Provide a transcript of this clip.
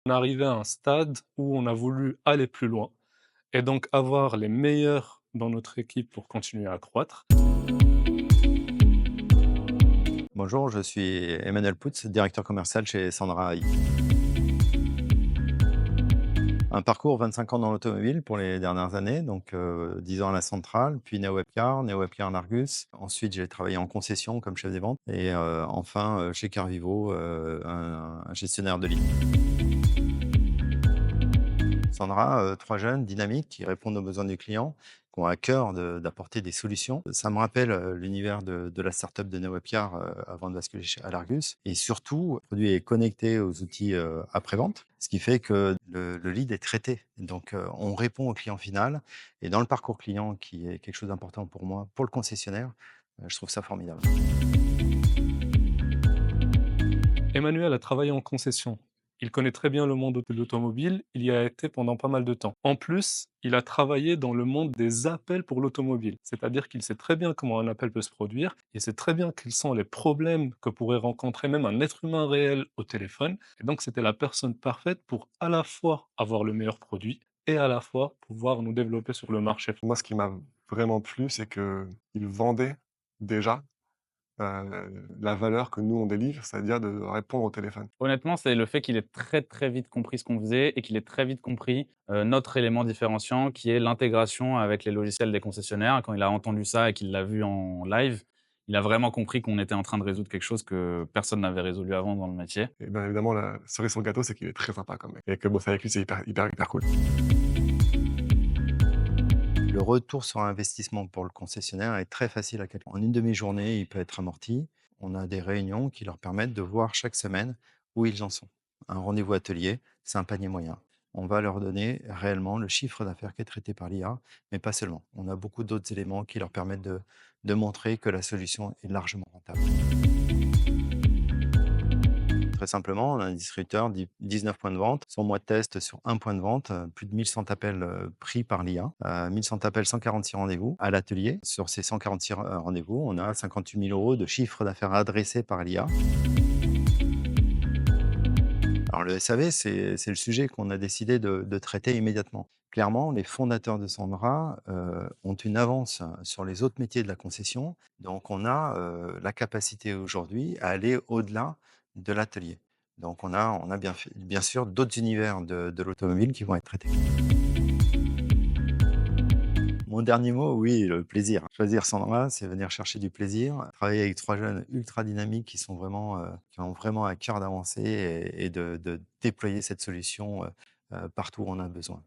On est arrivé à un stade où on a voulu aller plus loin et donc avoir les meilleurs dans notre équipe pour continuer à croître. Bonjour, je suis Emmanuel Putz, directeur commercial chez Sandra AI. Un parcours 25 ans dans l'automobile pour les dernières années, donc 10 ans à la centrale, puis Neo Webcar en Argus. Ensuite, j'ai travaillé en concession comme chef des ventes et enfin chez Carvivo, un gestionnaire de ligne. Sandra, 3 jeunes dynamiques qui répondent aux besoins du client, qui ont à cœur d'apporter des solutions. Ça me rappelle, l'univers de la start-up de NeoWebcar, avant de basculer chez à l'Argus et surtout, le produit est connecté aux outils, après-vente, ce qui fait que le lead est traité. Donc, on répond au client final et dans le parcours client qui est quelque chose d'important pour moi, pour le concessionnaire, je trouve ça formidable. Emmanuel a travaillé en concession. Il connaît très bien le monde de l'automobile, il y a été pendant pas mal de temps. En plus, il a travaillé dans le monde des appels pour l'automobile, c'est-à-dire qu'il sait très bien comment un appel peut se produire, il sait très bien quels sont les problèmes que pourrait rencontrer même un être humain réel au téléphone, et donc c'était la personne parfaite pour à la fois avoir le meilleur produit et à la fois pouvoir nous développer sur le marché. Moi, ce qui m'a vraiment plu, c'est qu'il vendait déjà, la valeur que nous on délivre, c'est-à-dire de répondre au téléphone. Honnêtement, c'est le fait qu'il ait très, très vite compris ce qu'on faisait et qu'il ait très vite compris, notre élément différenciant qui est l'intégration avec les logiciels des concessionnaires. Quand il a entendu ça et qu'il l'a vu en live, il a vraiment compris qu'on était en train de résoudre quelque chose que personne n'avait résolu avant dans le métier. Et bien évidemment, la cerise sur le gâteau, c'est qu'il est très sympa comme mec et que bosser avec lui, c'est hyper cool. Le retour sur investissement pour le concessionnaire est très facile à calculer. En une demi-journée, il peut être amorti. On a des réunions qui leur permettent de voir chaque semaine où ils en sont. Un rendez-vous atelier, c'est un panier moyen. On va leur donner réellement le chiffre d'affaires qui est traité par l'IA, mais pas seulement. On a beaucoup d'autres éléments qui leur permettent de montrer que la solution est largement rentable. Très simplement, on a un distributeur, 19 points de vente. Son mois de test sur un point de vente, plus de 1 100 appels pris par l'IA, 1 100 appels, 146 rendez-vous à l'atelier. Sur ces 146 rendez-vous, on a 58 000 euros de chiffre d'affaires adressé par l'IA. Alors le SAV, c'est le sujet qu'on a décidé de traiter immédiatement. Clairement, les fondateurs de Sandra ont une avance sur les autres métiers de la concession. Donc on a la capacité aujourd'hui à aller au-delà de l'atelier. Donc on a bien sûr d'autres univers de l'automobile qui vont être traités. Mon dernier mot, oui, le plaisir. Choisir Sandra, c'est venir chercher du plaisir, travailler avec 3 jeunes ultra dynamiques qui ont vraiment à cœur d'avancer et de déployer cette solution, partout où on a besoin.